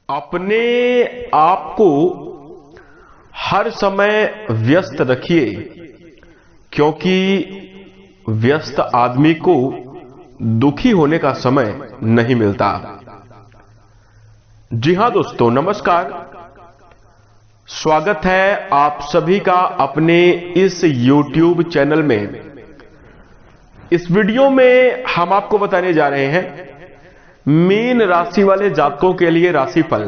अपने आप को हर समय व्यस्त रखिए, क्योंकि व्यस्त आदमी को दुखी होने का समय नहीं मिलता। जी हां दोस्तों, नमस्कार। स्वागत है आप सभी का अपने इस YouTube चैनल में। इस वीडियो में हम आपको बताने जा रहे हैं मीन राशि वाले जातकों के लिए राशिफल।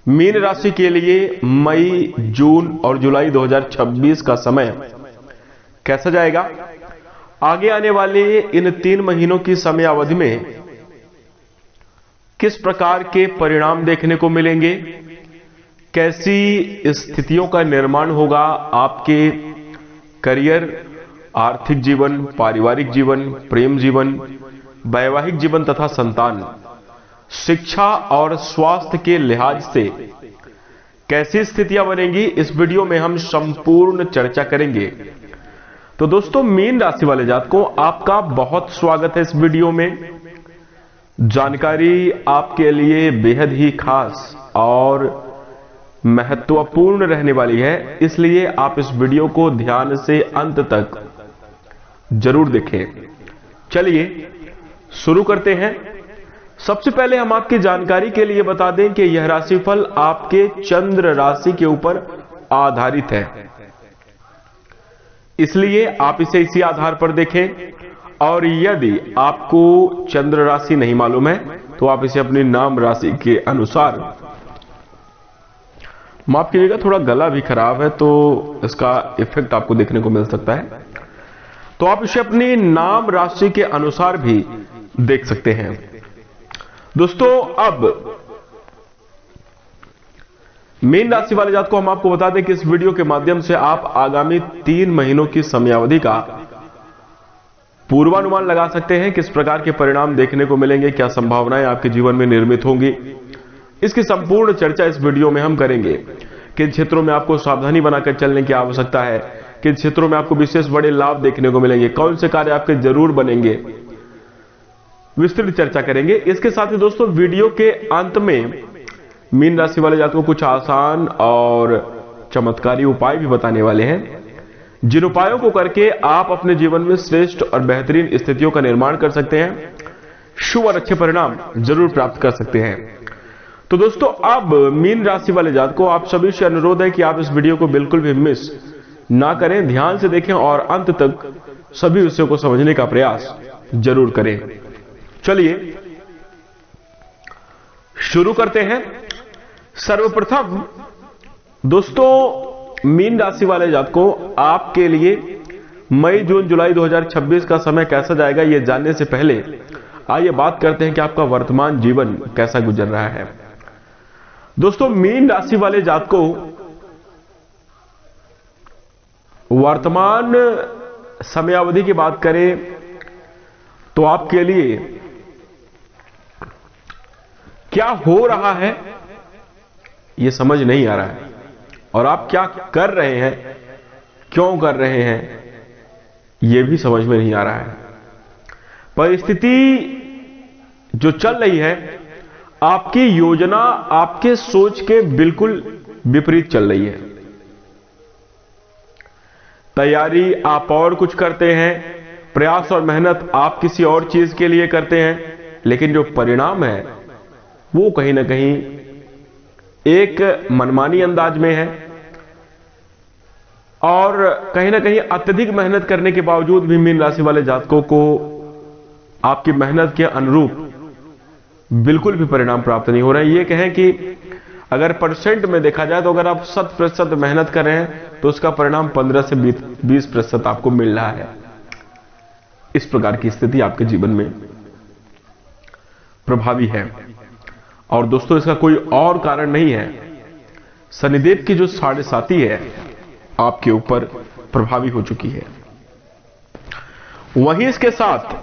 मीन राशि के लिए मई, जून और जुलाई 2026 का समय कैसा जाएगा, आगे आने वाले इन 3 महीनों की समय अवधि में किस प्रकार के परिणाम देखने को मिलेंगे, कैसी स्थितियों का निर्माण होगा आपके करियर, आर्थिक जीवन, पारिवारिक जीवन, प्रेम जीवन, वैवाहिक जीवन तथा संतान, शिक्षा और स्वास्थ्य के लिहाज से कैसी स्थितियां बनेंगी, इस वीडियो में हम संपूर्ण चर्चा करेंगे। तो दोस्तों, मीन राशि वाले जातकों, आपका बहुत स्वागत है इस वीडियो में। जानकारी आपके लिए बेहद ही खास और महत्वपूर्ण रहने वाली है, इसलिए आप इस वीडियो को ध्यान से अंत तक जरूर देखें। चलिए शुरू करते हैं। सबसे पहले हम आपकी जानकारी के लिए बता दें कि यह राशिफल आपके चंद्र राशि के ऊपर आधारित है, इसलिए आप इसे इसी आधार पर देखें। और यदि आपको चंद्र राशि नहीं मालूम है तो आप इसे अपनी नाम राशि के अनुसार, माफ कीजिएगा थोड़ा गला भी खराब है तो इसका इफेक्ट आपको देखने को मिल सकता है, तो आप इसे अपनी नाम राशि के अनुसार भी देख सकते हैं। दोस्तों, अब मीन राशि वाले जातकों को हम आपको बता दें कि इस वीडियो के माध्यम से आप आगामी 3 महीनों की समयावधि का पूर्वानुमान लगा सकते हैं। किस प्रकार के परिणाम देखने को मिलेंगे, क्या संभावनाएं आपके जीवन में निर्मित होंगी, इसकी संपूर्ण चर्चा इस वीडियो में हम करेंगे। किन क्षेत्रों में आपको सावधानी बनाकर चलने की आवश्यकता है, किन क्षेत्रों में आपको विशेष बड़े लाभ देखने को मिलेंगे, कौन से कार्य आपके जरूर बनेंगे, विस्तृत चर्चा करेंगे। इसके साथ ही दोस्तों, वीडियो के अंत में मीन राशि वाले जातकों को कुछ आसान और चमत्कारी उपाय भी बताने वाले हैं, जिन उपायों को करके आप अपने जीवन में श्रेष्ठ और बेहतरीन स्थितियों का निर्माण कर सकते हैं, शुभ और अच्छे परिणाम जरूर प्राप्त कर सकते हैं। तो दोस्तों, अब मीन राशि वाले जातकों, आप सभी से अनुरोध है कि आप इस वीडियो को बिल्कुल भी मिस ना करें, ध्यान से देखें और अंत तक सभी विषयों को समझने का प्रयास जरूर करें। चलिए शुरू करते हैं। सर्वप्रथम दोस्तों, मीन राशि वाले जातकों, आपके लिए मई, जून, जुलाई 2026 का समय कैसा जाएगा, यह जानने से पहले आइए बात करते हैं कि आपका वर्तमान जीवन कैसा गुजर रहा है। दोस्तों, मीन राशि वाले जातकों, वर्तमान समयावधि की बात करें तो आपके लिए क्या हो रहा है यह समझ नहीं आ रहा है, और आप क्या कर रहे हैं, क्यों कर रहे हैं, यह भी समझ में नहीं आ रहा है। परिस्थिति जो चल रही है, आपकी योजना आपके सोच के बिल्कुल विपरीत चल रही है। तैयारी आप और कुछ करते हैं, प्रयास और मेहनत आप किसी और चीज के लिए करते हैं, लेकिन जो परिणाम है वो कहीं ना कहीं एक मनमानी अंदाज में है, और कहीं ना कहीं अत्यधिक मेहनत करने के बावजूद भी मीन राशि वाले जातकों को आपकी मेहनत के अनुरूप बिल्कुल भी परिणाम प्राप्त नहीं हो रहे हैं। ये कहें कि अगर परसेंट में देखा जाए तो अगर आप 100% मेहनत कर रहे हैं तो उसका परिणाम 15 से 20% आपको मिल रहा है। इस प्रकार की स्थिति आपके जीवन में प्रभावी है। और दोस्तों, इसका कोई और कारण नहीं है, शनिदेव की जो 7.5 है आपके ऊपर प्रभावी हो चुकी है। वहीं इसके साथ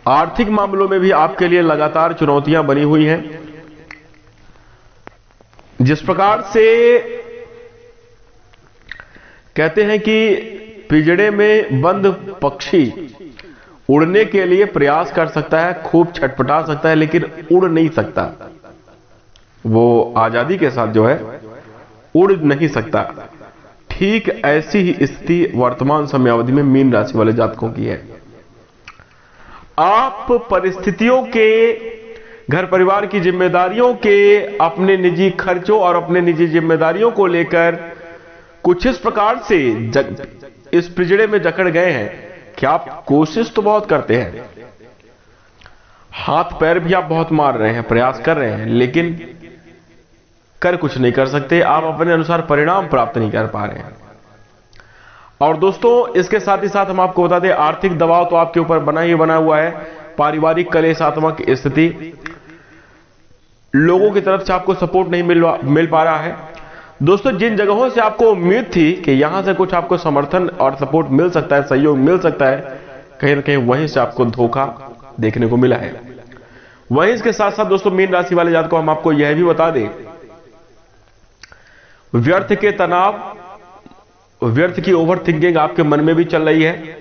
आर्थिक मामलों में भी आपके लिए लगातार चुनौतियां बनी हुई हैं। जिस प्रकार से कहते हैं कि पिंजड़े में बंद पक्षी उड़ने के लिए प्रयास कर सकता है, खूब छटपटा सकता है, लेकिन उड़ नहीं सकता। वो आजादी के साथ जो है उड़ नहीं सकता। ठीक ऐसी ही स्थिति वर्तमान समयावधि में मीन राशि वाले जातकों की है। आप परिस्थितियों के, घर परिवार की जिम्मेदारियों के, अपने निजी खर्चों और अपने निजी जिम्मेदारियों को लेकर कुछ इस प्रकार से इस पिंजड़े में जकड़ गए हैं कि आप कोशिश तो बहुत करते हैं, हाथ पैर भी आप बहुत मार रहे हैं, प्रयास कर रहे हैं, लेकिन कर कुछ नहीं कर सकते। आप अपने अनुसार परिणाम प्राप्त नहीं कर पा रहे हैं। और दोस्तों, इसके साथ ही साथ हम आपको बता दें, आर्थिक दबाव तो आपके ऊपर बना ही बना हुआ है। पारिवारिक कलेशात्मक स्थिति, लोगों की तरफ से आपको सपोर्ट नहीं मिल पा रहा है। दोस्तों, जिन जगहों से आपको उम्मीद थी कि यहां से कुछ आपको समर्थन और सपोर्ट मिल सकता है, सहयोग मिल सकता है, कहीं ना कहीं वहीं से आपको धोखा देखने को मिला है। वहीं इसके साथ साथ दोस्तों, मीन राशि वाले जातकों को हम आपको यह भी बता दें, व्यर्थ के तनाव, व्यर्थ की ओवर थिंकिंग आपके मन में भी चल रही है।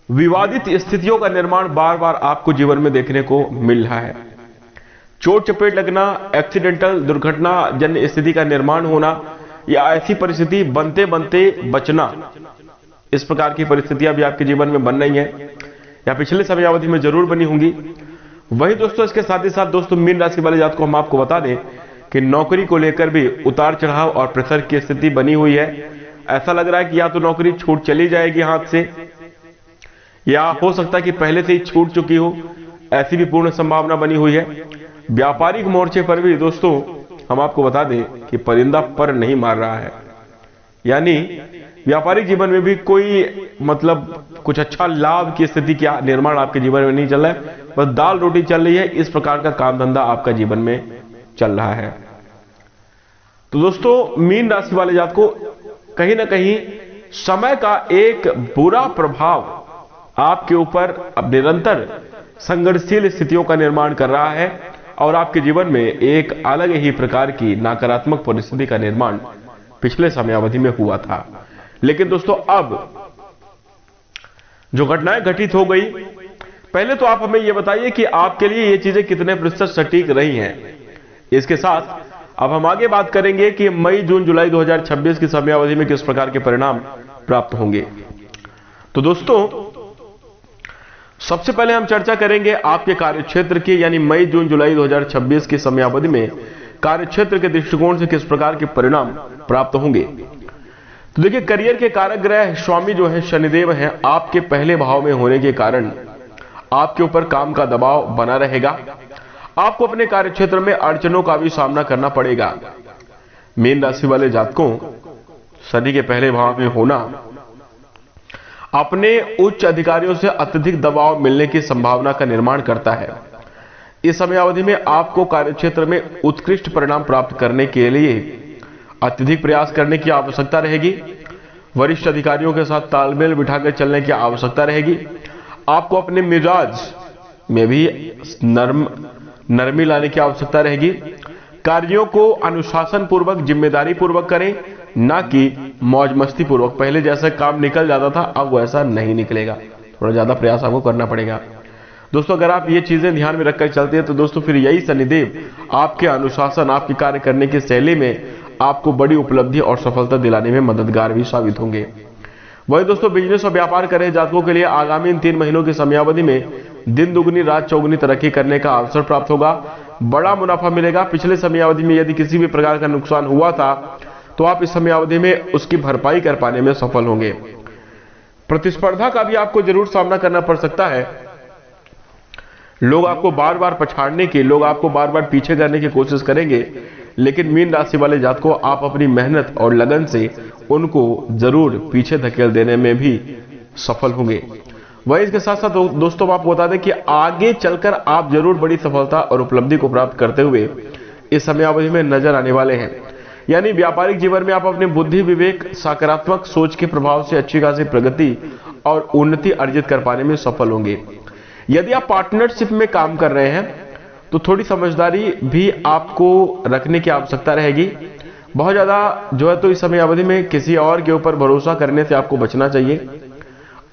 विवादित स्थितियों का निर्माण बार बार आपको जीवन में देखने को मिल रहा है। चोट चपेट लगना, एक्सीडेंटल दुर्घटना जन्य स्थिति का निर्माण होना, या ऐसी परिस्थिति बनते बनते बचना, इस प्रकार की परिस्थितियां भी आपके जीवन में बन रही हैं या पिछले समयावधि में जरूर बनी होंगी। वही दोस्तों, इसके साथ ही साथ दोस्तों, मीन राशि वाले जातकों को हम आपको बता दें कि नौकरी को लेकर भी उतार चढ़ाव और प्रेशर की स्थिति बनी हुई है। ऐसा लग रहा है कि या तो नौकरी छूट चली जाएगी हाथ से, या हो सकता है कि पहले से ही छूट चुकी हो, ऐसी भी पूर्ण संभावना बनी हुई है। व्यापारिक मोर्चे पर भी दोस्तों हम आपको बता दें कि परिंदा पर नहीं मार रहा है, यानी व्यापारिक जीवन में भी कोई मतलब कुछ अच्छा लाभ की स्थिति का निर्माण आपके जीवन में नहीं चल रहा है, बस दाल रोटी चल रही है। इस प्रकार का काम धंधा आपका जीवन में चल रहा है। तो दोस्तों, मीन राशि वाले जात को कहीं ना कहीं समय का एक बुरा प्रभाव आपके ऊपर अब निरंतर संघर्षशील स्थितियों का निर्माण कर रहा है और आपके जीवन में एक अलग ही प्रकार की नकारात्मक परिस्थिति का निर्माण पिछले समयावधि में हुआ था। लेकिन दोस्तों, अब जो घटनाएं घटित हो गई, पहले तो आप हमें यह बताइए कि आपके लिए ये चीजें कितने प्रतिशत सटीक रही हैं। इसके साथ अब हम आगे बात करेंगे कि मई जून जुलाई 2026 की समयावधि में किस प्रकार के परिणाम प्राप्त होंगे। तो दोस्तों, सबसे पहले हम चर्चा करेंगे आपके कार्यक्षेत्र की, यानी मई जून जुलाई 2026 की समयावधि में कार्यक्षेत्र के दृष्टिकोण से किस प्रकार के परिणाम प्राप्त होंगे। तो देखिए, करियर के कारक ग्रह स्वामी जो है शनिदेव हैं, आपके पहले भाव में होने के कारण आपके ऊपर काम का दबाव बना रहेगा। आपको अपने कार्यक्षेत्र में अड़चनों का भी सामना करना पड़ेगा। मीन राशि वाले जातकों, शनि के पहले भाव में होना अपने उच्च अधिकारियों से अत्यधिक दबाव मिलने की संभावना का निर्माण करता है। इस समयावधि में आपको कार्यक्षेत्र में उत्कृष्ट परिणाम प्राप्त करने के लिए अत्यधिक प्रयास करने की आवश्यकता रहेगी। वरिष्ठ अधिकारियों के साथ तालमेल बिठाकर चलने की आवश्यकता रहेगी। आपको अपने मिजाज में भी नरमी लाने की आवश्यकता रहेगी। कार्यों को अनुशासन पूर्वक, जिम्मेदारी पूर्वक करें, ना कि मौज मस्ती पूर्वक। पहले जैसा काम निकल जाता था, अब वैसा नहीं निकलेगा, थोड़ा ज्यादा प्रयास आपको करना पड़ेगा। दोस्तों, अगर आप ये चीजें ध्यान में रखकर चलते हैं तो दोस्तों फिर यही शनिदेव आपके अनुशासन, आपके कार्य करने की शैली में आपको बड़ी उपलब्धि और सफलता दिलाने में मददगार भी साबित होंगे। वही दोस्तों, बिजनेस और व्यापार कर रहे जातकों के लिए आगामी इन 3 महीनों की समयावधि में दिन दुगनी रात चौगुनी तरक्की करने का अवसर प्राप्त होगा। बड़ा मुनाफा मिलेगा। पिछले समयावधि में यदि किसी भी प्रकार का नुकसान हुआ था तो आप इस समयावधि में उसकी भरपाई कर पाने में सफल होंगे। प्रतिस्पर्धा का भी आपको जरूर सामना करना पड़ सकता है। लोग आपको बार बार पछाड़ने की, लोग आपको बार बार पीछे करने की कोशिश करेंगे, लेकिन मीन राशि वाले जातकों, आप अपनी मेहनत और लगन से उनको जरूर पीछे धकेल देने में भी सफल होंगे। वही इसके साथ साथ दोस्तों आपको बता दें कि आगे चलकर आप जरूर बड़ी सफलता और उपलब्धि को प्राप्त करते हुए इस समयावधि में नजर आने वाले हैं। यानी व्यापारिक जीवन में आप अपने बुद्धि, विवेक, सकारात्मक सोच के प्रभाव से अच्छी खासी प्रगति और उन्नति अर्जित कर पाने में सफल होंगे। यदि आप पार्टनरशिप में काम कर रहे हैं तो थोड़ी समझदारी भी आपको रखने की आवश्यकता रहेगी। बहुत ज्यादा जो है तो इस समयावधि में किसी और के ऊपर भरोसा करने से आपको बचना चाहिए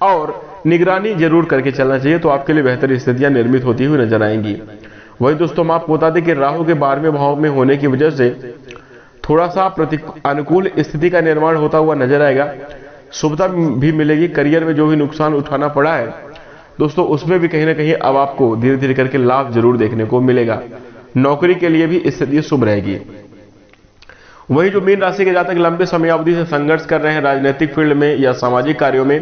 और निगरानी जरूर करके चलना चाहिए, तो आपके लिए बेहतर स्थितियां निर्मित होती हुई नजर आएंगी। वही दोस्तों हम आपको बता दें कि राहु के 12वें भाव में होने की वजह से थोड़ा सा अनुकूल स्थिति का निर्माण होता हुआ नजर आएगा। शुभता भी मिलेगी। करियर में जो भी नुकसान उठाना पड़ा है दोस्तों, उसमें भी कहीं ना कहीं अब आपको धीरे धीरे करके लाभ जरूर देखने को मिलेगा। नौकरी के लिए भी स्थिति शुभ रहेगी। वही जो मीन राशि के जातक लंबे समयावधि से संघर्ष कर रहे हैं राजनीतिक फील्ड में या सामाजिक कार्यों में,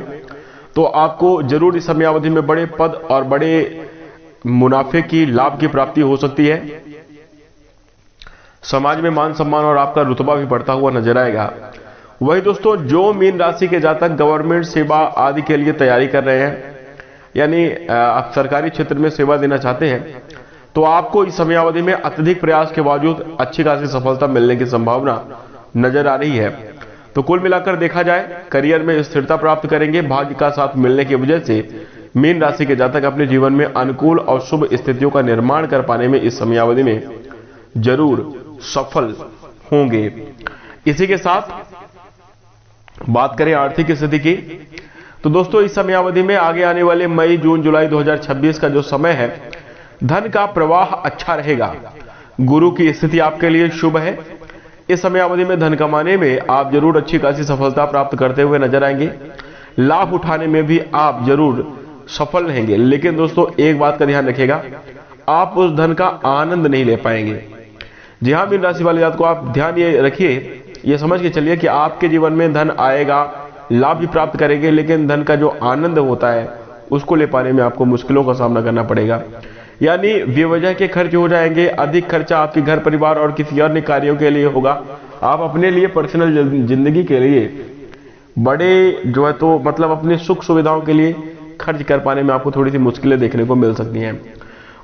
तो आपको जरूर इस समयावधि में बड़े पद और बड़े मुनाफे की लाभ की प्राप्ति हो सकती है। समाज में मान सम्मान और आपका रुतबा भी बढ़ता हुआ नजर आएगा। वही दोस्तों जो मीन राशि के जातक गवर्नमेंट सेवा आदि के लिए तैयारी कर रहे हैं, यानी आप सरकारी क्षेत्र में सेवा देना चाहते हैं, तो आपको इस समयावधि में अत्यधिक प्रयास के बावजूद अच्छी खासी सफलता मिलने की संभावना नजर आ रही है। तो कुल मिलाकर देखा जाए करियर में स्थिरता प्राप्त करेंगे। भाग्य का साथ मिलने की वजह से मीन राशि के जातक अपने जीवन में अनुकूल और शुभ स्थितियों का निर्माण कर पाने में इस समयावधि में जरूर सफल होंगे। इसी के साथ बात करें आर्थिक स्थिति की, तो दोस्तों इस समयावधि में आगे आने वाले मई, जून, जुलाई 2026 का जो समय है, धन का प्रवाह अच्छा रहेगा। गुरु की स्थिति आपके लिए शुभ है। इस समयावधि में धन कमाने में आप जरूर अच्छी खासी सफलता प्राप्त करते हुए नजर आएंगे। लाभ उठाने में भी आप जरूर सफल रहेंगे। लेकिन दोस्तों एक बात का ध्यान रखिएगा, आप उस धन का आनंद नहीं ले पाएंगे। जी हाँ, मीन राशि वाले जात को आप ध्यान ये रखिए, ये समझ के चलिए कि आपके जीवन में धन आएगा, लाभ भी प्राप्त करेंगे, लेकिन धन का जो आनंद होता है उसको ले पाने में आपको मुश्किलों का सामना करना पड़ेगा। यानी बेवजह के खर्च हो जाएंगे। अधिक खर्चा आपके घर परिवार और किसी अन्य कार्यों के लिए होगा। आप अपने लिए पर्सनल जिंदगी के लिए बड़े जो है तो मतलब अपनी सुख सुविधाओं के लिए खर्च कर पाने में आपको थोड़ी सी मुश्किलें देखने को मिल सकती हैं।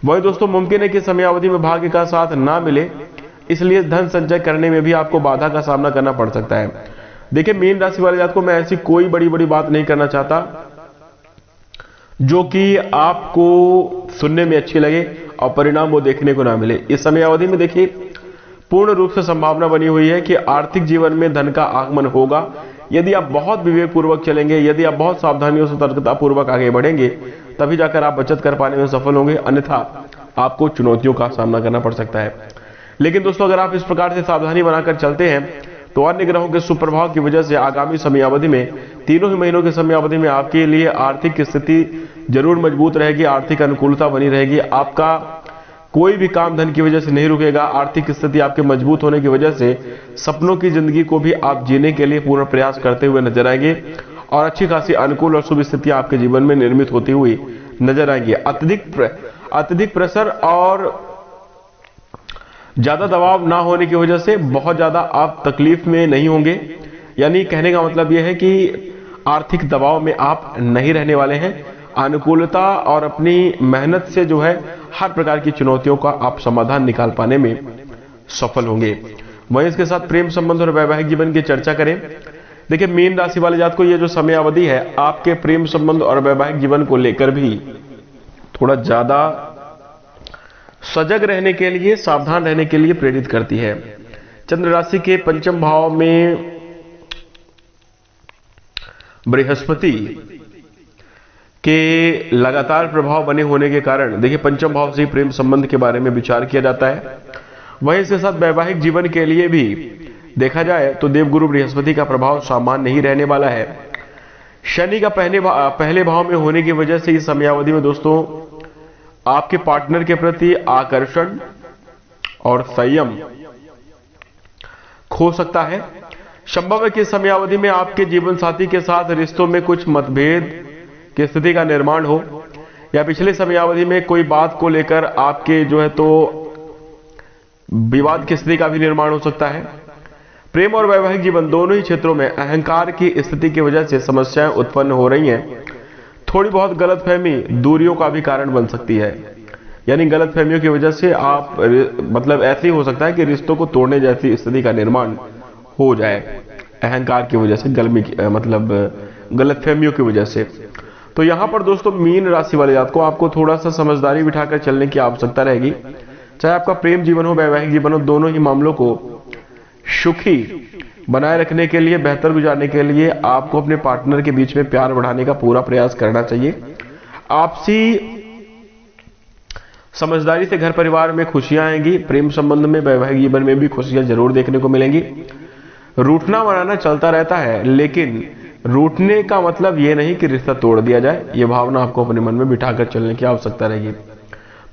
वही दोस्तों मुमकिन है कि समयावधि में भाग्य का साथ ना मिले, इसलिए धन संचय करने में भी आपको बाधा का सामना करना पड़ सकता है। देखिए मीन राशि वाले जात को मैं ऐसी कोई बड़ी बड़ी बात नहीं करना चाहता जो कि आपको सुनने में अच्छी लगे और परिणाम वो देखने को ना मिले। इस समयावधि में देखिए पूर्ण रूप से संभावना बनी हुई है कि आर्थिक जीवन में धन का आगमन होगा। यदि आप बहुत विवेक पूर्वक चलेंगे, यदि आप बहुत सावधानियों सतर्कता पूर्वक आगे बढ़ेंगे, तभी जाकर आप बचत कर पाने में सफल होंगे। अन्यथा आपको चुनौतियों का सामना करना पड़ सकता है। लेकिन दोस्तों अगर आप इस प्रकार से सावधानी बनाकर चलते हैं तो अन्य ग्रहों के सुप्रभाव की वजह से आगामी समयावधि में, तीनों ही महीनों के समयावधि में आपके लिए आर्थिक स्थिति जरूर मजबूत रहेगी, आर्थिक अनुकूलता बनी रहेगी। आपका कोई भी काम धन की वजह से नहीं रुकेगा। आर्थिक स्थिति आपके मजबूत होने की वजह से सपनों की जिंदगी को भी आप जीने के लिए पूर्ण प्रयास करते हुए नजर आएंगे और अच्छी खासी अनुकूल और शुभ स्थितियां आपके जीवन में निर्मित होती हुई नजर आएंगी। अत्यधिक प्रेशर और ज्यादा दबाव ना होने की वजह से बहुत ज्यादा आप तकलीफ में नहीं होंगे। यानी कहने का मतलब यह है कि आर्थिक दबाव में आप नहीं रहने वाले हैं। अनुकूलता और अपनी मेहनत से जो है हर प्रकार की चुनौतियों का आप समाधान निकाल पाने में सफल होंगे। वहीं इसके साथ प्रेम संबंध और वैवाहिक जीवन की चर्चा करें। देखिए मीन राशि वाले जात को ये जो समयावधि है आपके प्रेम संबंध और वैवाहिक जीवन को लेकर भी थोड़ा ज्यादा सजग रहने के लिए, सावधान रहने के लिए प्रेरित करती है। चंद्र राशि के पंचम भाव में बृहस्पति के लगातार प्रभाव बने होने के कारण देखिए पंचम भाव से प्रेम संबंध के बारे में विचार किया जाता है। वहीं इसके साथ वैवाहिक जीवन के लिए भी देखा जाए तो देवगुरु बृहस्पति का प्रभाव सामान्य नहीं रहने वाला है। शनि का पहले भाव में होने की वजह से इस समयावधि में दोस्तों आपके पार्टनर के प्रति आकर्षण और संयम खो सकता है। संभव है कि इस समयावधि में आपके जीवन साथी के साथ रिश्तों में कुछ मतभेद की स्थिति का निर्माण हो, या पिछले समयावधि में कोई बात को लेकर आपके जो है तो विवाद की स्थिति का भी निर्माण हो सकता है। प्रेम और वैवाहिक जीवन दोनों ही क्षेत्रों में अहंकार की स्थिति की वजह से समस्याएं उत्पन्न हो रही हैं। थोड़ी बहुत गलतफहमी दूरियों का भी कारण बन सकती है। यानी गलतफहमियों की वजह से आप मतलब ऐसे ही हो सकता है कि रिश्तों को तोड़ने जैसी स्थिति का निर्माण हो जाए, अहंकार की वजह से, गलतफहमियों की वजह से। तो यहां पर दोस्तों मीन राशि वाले जात को आपको थोड़ा सा समझदारी बिठाकर चलने की आवश्यकता रहेगी। चाहे आपका प्रेम जीवन हो, वैवाहिक जीवन हो, दोनों ही मामलों को सुखी बनाए रखने के लिए, बेहतर गुजारने के लिए आपको अपने पार्टनर के बीच में प्यार बढ़ाने का पूरा प्रयास करना चाहिए। आपसी समझदारी से घर परिवार में खुशियां आएंगी। प्रेम संबंध में, वैवाहिक जीवन में भी खुशियां जरूर देखने को मिलेंगी। रूठना मनाना चलता रहता है, लेकिन रूठने का मतलब ये नहीं कि रिश्ता तोड़ दिया जाए। ये भावना आपको अपने मन में बिठाकर चलने की आवश्यकता रहेगी।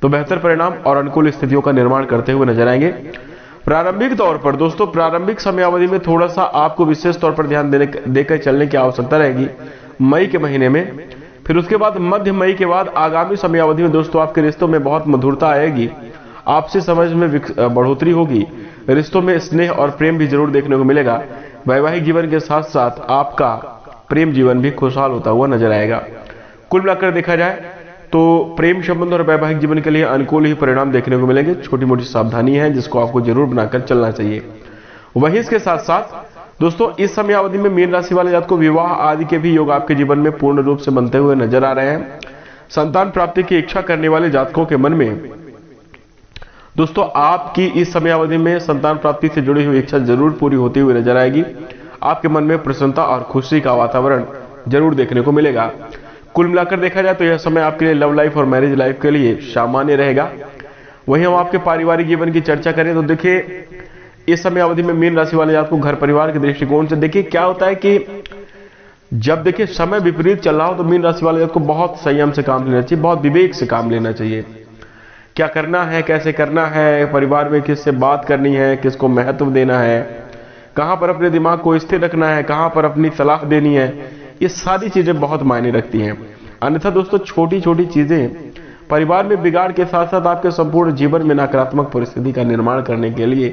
तो बेहतर परिणाम और अनुकूल स्थितियों का निर्माण करते हुए नजर आएंगे। प्रारंभिक तौर पर दोस्तों, प्रारंभिक समयावधि में थोड़ा सा आपको विशेष तौर पर ध्यान देकर चलने की आवश्यकता रहेगी मई के महीने में। फिर उसके बाद मध्य मई के बाद आगामी समयावधि में दोस्तों आपके रिश्तों में बहुत मधुरता आएगी, आपसी समझ में बढ़ोतरी होगी, रिश्तों में स्नेह और प्रेम भी जरूर देखने को मिलेगा। वैवाहिक जीवन के साथ साथ आपका प्रेम जीवन भी खुशहाल होता हुआ नजर आएगा। कुल मिलाकर देखा जाए तो प्रेम संबंध और वैवाहिक जीवन के लिए अनुकूल ही परिणाम देखने को मिलेंगे। छोटी मोटी सावधानी है जिसको आपको जरूर बनाकर चलना चाहिए। वहीं इसके साथ साथ दोस्तों इस समयावधि में मीन राशि वाले जातकों को विवाह आदि के भी योग आपके जीवन में पूर्ण रूप से बनते हुए नजर आ रहे हैं। संतान प्राप्ति की इच्छा करने वाले जातकों के मन में दोस्तों आपकी इस समयावधि में संतान प्राप्ति से जुड़ी हुई इच्छा जरूर पूरी होती हुई नजर आएगी। आपके मन में प्रसन्नता और खुशी का वातावरण जरूर देखने को मिलेगा। कुल मिलाकर देखा जाए तो यह समय आपके लिए लव लाइफ और मैरिज लाइफ के लिए सामान्य रहेगा। वहीं हम आपके पारिवारिक जीवन की चर्चा करें तो देखिए इस समय अवधि में मीन राशि वाले आपको घर परिवार के दृष्टिकोण से देखिए क्या होता है कि जब देखिए समय विपरीत चल रहा हो तो मीन राशि वाले को बहुत संयम से काम लेना चाहिए, बहुत विवेक से काम लेना चाहिए। क्या करना है, कैसे करना है, परिवार में किससे बात करनी है, किसको महत्व देना है, कहां पर अपने दिमाग को स्थिर रखना है, कहां पर अपनी सलाह देनी है, ये सारी चीजें बहुत मायने रखती हैं। अन्यथा दोस्तों छोटी छोटी चीजें परिवार में बिगाड़ के साथ साथ आपके संपूर्ण जीवन में नकारात्मक परिस्थिति का निर्माण करने के लिए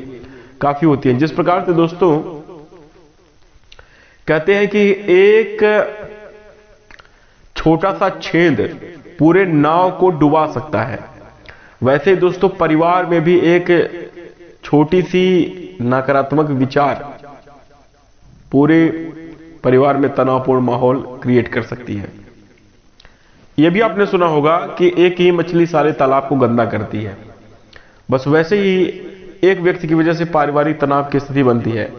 काफी होती है। जिस प्रकार से दोस्तों कहते हैं कि एक छोटा सा छेद पूरे नाव को डुबा सकता है, वैसे दोस्तों परिवार में भी एक छोटी सी नकारात्मक विचार पूरे परिवार में तनावपूर्ण माहौल क्रिएट कर सकती है। यह भी आपने सुना होगा कि एक ही मछली सारे तालाब को गंदा करती है। बस वैसे ही एक व्यक्ति की वजह से पारिवारिक तनाव की स्थिति बनती है।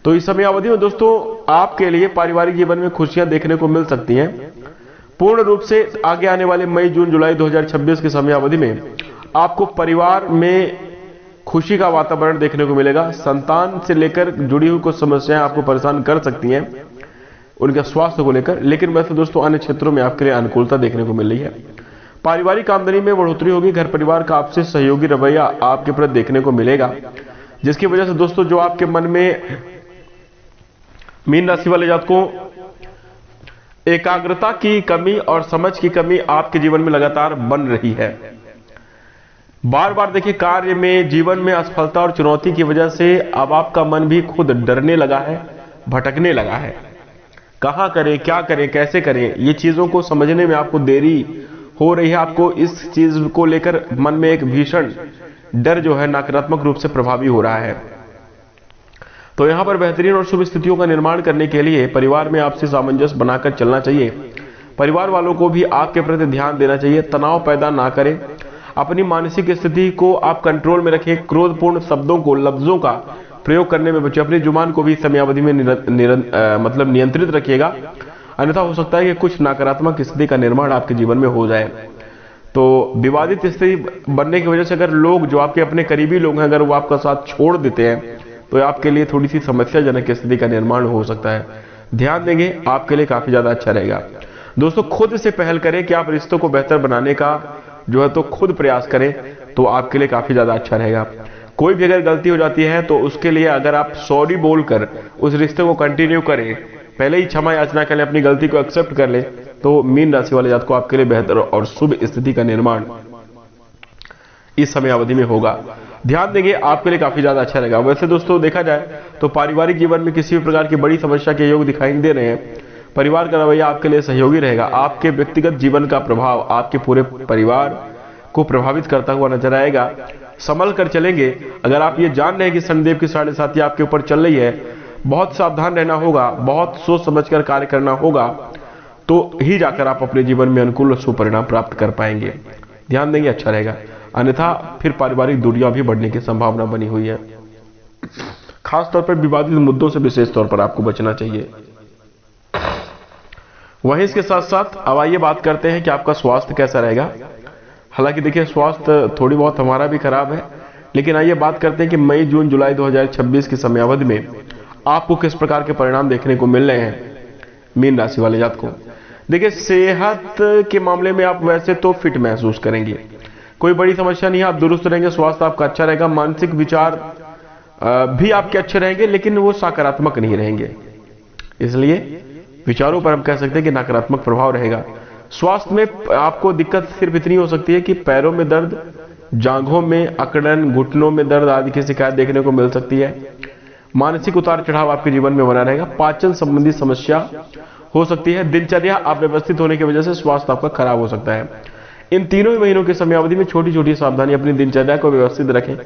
तो इस समय अवधि में दोस्तों आपके लिए पारिवारिक जीवन में खुशियां देखने को मिल सकती हैं। पूर्ण रूप से आगे आने वाले मई जून जुलाई 2026 के समय अवधि में आपको परिवार में खुशी का वातावरण देखने को मिलेगा। संतान से लेकर जुड़ी हुई कुछ समस्याएं आपको परेशान कर सकती हैं उनके स्वास्थ्य को लेकर, लेकिन वैसे दोस्तों अन्य क्षेत्रों में आपके लिए अनुकूलता देखने को मिल रही है। पारिवारिक आमदनी में बढ़ोतरी होगी। घर परिवार का आपसे सहयोगी रवैया आपके प्रति देखने को मिलेगा, जिसकी वजह से दोस्तों जो आपके मन में मीन राशि वाले जातकों एकाग्रता की कमी और समझ की कमी आपके जीवन में लगातार बन रही है। बार बार देखिए कार्य में, जीवन में असफलता और चुनौती की वजह से अब आपका मन भी खुद डरने लगा है, भटकने लगा है। कहां करें, क्या करें, कैसे करें, ये चीजों को समझने में आपको देरी हो रही है। आपको इस चीज को लेकर मन में एक भीषण डर जो है नकारात्मक रूप से प्रभावी हो रहा है। तो यहां पर बेहतरीन और शुभ स्थितियों का निर्माण करने के लिए परिवार में आपसी सामंजस्य बनाकर चलना चाहिए। परिवार वालों को भी आपके प्रति ध्यान देना चाहिए। तनाव पैदा ना करें, अपनी मानसिक स्थिति को आप कंट्रोल में रखें। क्रोधपूर्ण शब्दों को, लफ्जों का प्रयोग करने में बचे। अपनी जुबान को भी समयावधि में मतलब नियंत्रित रखिएगा, अन्यथा हो सकता है कि कुछ नकारात्मक स्थिति का निर्माण आपके जीवन में हो जाए। तो विवादित स्थिति बनने की वजह से अगर लोग जो आपके अपने करीबी लोग हैं अगर वो आपका साथ छोड़ देते हैं तो आपके लिए थोड़ी सी समस्याजनक स्थिति का निर्माण हो सकता है। ध्यान देंगे आपके लिए काफी ज्यादा अच्छा रहेगा। दोस्तों खुद से पहल करें कि आप रिश्तों को बेहतर बनाने का जो है तो खुद प्रयास करें, तो आपके लिए काफी ज्यादा अच्छा रहेगा। कोई भी अगर गलती हो जाती है तो उसके लिए अगर आप सॉरी बोलकर उस रिश्ते को कंटिन्यू करें, पहले ही क्षमा याचना कर ले, अपनी गलती को एक्सेप्ट कर ले, तो मीन राशि वाले जातकों को आपके लिए बेहतर और शुभ स्थिति का निर्माण इस समय अवधि में होगा। ध्यान देंगे आपके लिए काफी ज्यादा अच्छा रहेगा। वैसे दोस्तों देखा जाए तो पारिवारिक जीवन में किसी भी प्रकार की बड़ी समस्या के योग दिखाई दे रहे हैं। परिवार का रवैया आपके लिए सहयोगी रहेगा। आपके व्यक्तिगत जीवन का प्रभाव आपके पूरे परिवार को प्रभावित करता हुआ नजर आएगा। संभल कर चलेंगे। अगर आप ये जान रहे हैं कि शनिदेव की 7.5 आपके ऊपर चल रही है, बहुत सावधान रहना होगा, बहुत सोच समझकर कार्य करना होगा, तो ही जाकर आप अपने जीवन में अनुकूल और सुपरिणाम प्राप्त कर पाएंगे। ध्यान देंगे अच्छा रहेगा, अन्यथा फिर पारिवारिक दूरियां भी बढ़ने की संभावना बनी हुई है। खासतौर पर विवादित मुद्दों से विशेष तौर पर आपको बचना चाहिए। वहीं इसके साथ साथ अब आइए बात करते हैं कि आपका स्वास्थ्य कैसा रहेगा। हालांकि देखिए स्वास्थ्य थोड़ी बहुत हमारा भी खराब है, लेकिन आइए बात करते हैं कि मई जून जुलाई 2026 की समयावधि में आपको किस प्रकार के परिणाम देखने को मिल रहे हैं मीन राशि वाले जातकों। देखिए सेहत के मामले में आप वैसे तो फिट महसूस करेंगे, कोई बड़ी समस्या नहीं है, आप दुरुस्त रहेंगे, स्वास्थ्य आपका अच्छा रहेगा, मानसिक विचार भी आपके अच्छे रहेंगे, लेकिन वो सकारात्मक नहीं रहेंगे, इसलिए विचारों पर हम कह सकते हैं कि नकारात्मक प्रभाव रहेगा। स्वास्थ्य में आपको दिक्कत सिर्फ इतनी हो सकती है कि पैरों में दर्द, जांघों में अकड़न, घुटनों में दर्द आदि की शिकायत देखने को मिल सकती है। मानसिक उतार चढ़ाव आपके जीवन में बना रहेगा। पाचन संबंधी समस्या हो सकती है। दिनचर्या अव्यवस्थित होने की वजह से स्वास्थ्य आपका खराब हो सकता है। इन तीनों ही महीनों की समयावधि में छोटी छोटी सावधानी, अपनी दिनचर्या को व्यवस्थित रखें,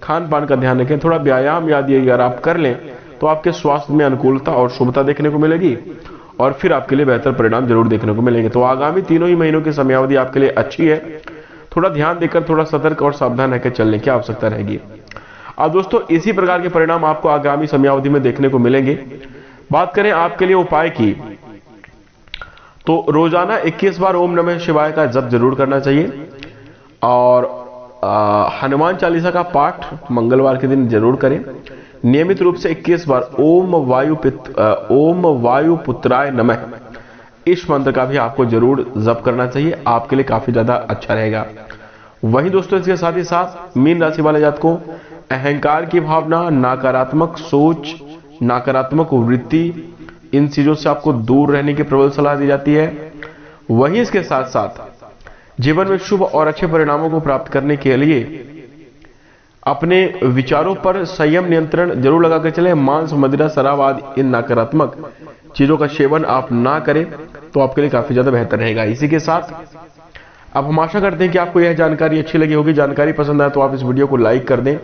खान पान का ध्यान रखें, थोड़ा व्यायाम आदि अगर आप कर लें तो आपके स्वास्थ्य में अनुकूलता और शुभता देखने को मिलेगी और फिर आपके लिए बेहतर परिणाम जरूर देखने को मिलेंगे। तो आगामी तीनों ही महीनों की समयावधि आपके लिए अच्छी है, थोड़ा ध्यान देकर, थोड़ा सतर्क और सावधान रहकर चलने की आवश्यकता रहेगी। अब दोस्तों इसी प्रकार के परिणाम आपको आगामी समयावधि में देखने को मिलेंगे। बात करें आपके लिए उपाय की, तो रोजाना 21 बार ओम नमः शिवाय का जप जरूर करना चाहिए और हनुमान चालीसा का पाठ मंगलवार के दिन जरूर करें। नियमित रूप से 21 बार ओम वायु पुत्राय नमः इस मंत्र का भी आपको जरूर जप करना चाहिए, आपके लिए काफी ज्यादा अच्छा रहेगा। वहीं दोस्तों इसके साथ ही साथ मीन राशि वाले जातकों, अहंकार की भावना, नकारात्मक सोच, नकारात्मक वृत्ति, इन चीजों से आपको दूर रहने की प्रबल सलाह दी जाती है। वहीं इसके साथ साथ जीवन में शुभ और अच्छे परिणामों को प्राप्त करने के लिए अपने विचारों पर संयम नियंत्रण जरूर लगाकर चलें। मांस, मदिरा, शराब आदि इन नकारात्मक चीजों का सेवन आप ना करें तो आपके लिए काफी ज्यादा बेहतर रहेगा। इसी के साथ अब हम आशा करते हैं कि आपको यह जानकारी अच्छी लगी होगी। जानकारी पसंद आए तो आप इस वीडियो को लाइक कर दें।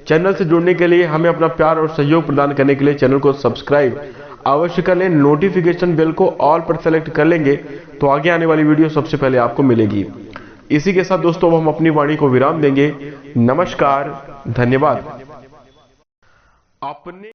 चैनल से जुड़ने के लिए, हमें अपना प्यार और सहयोग प्रदान करने के लिए चैनल को सब्सक्राइब अवश्य कर लें। नोटिफिकेशन बेल को ऑल पर सेलेक्ट कर लेंगे तो आगे आने वाली वीडियो सबसे पहले आपको मिलेगी। इसी के साथ दोस्तों हम अपनी वाणी को विराम देंगे। नमस्कार, धन्यवाद। अपने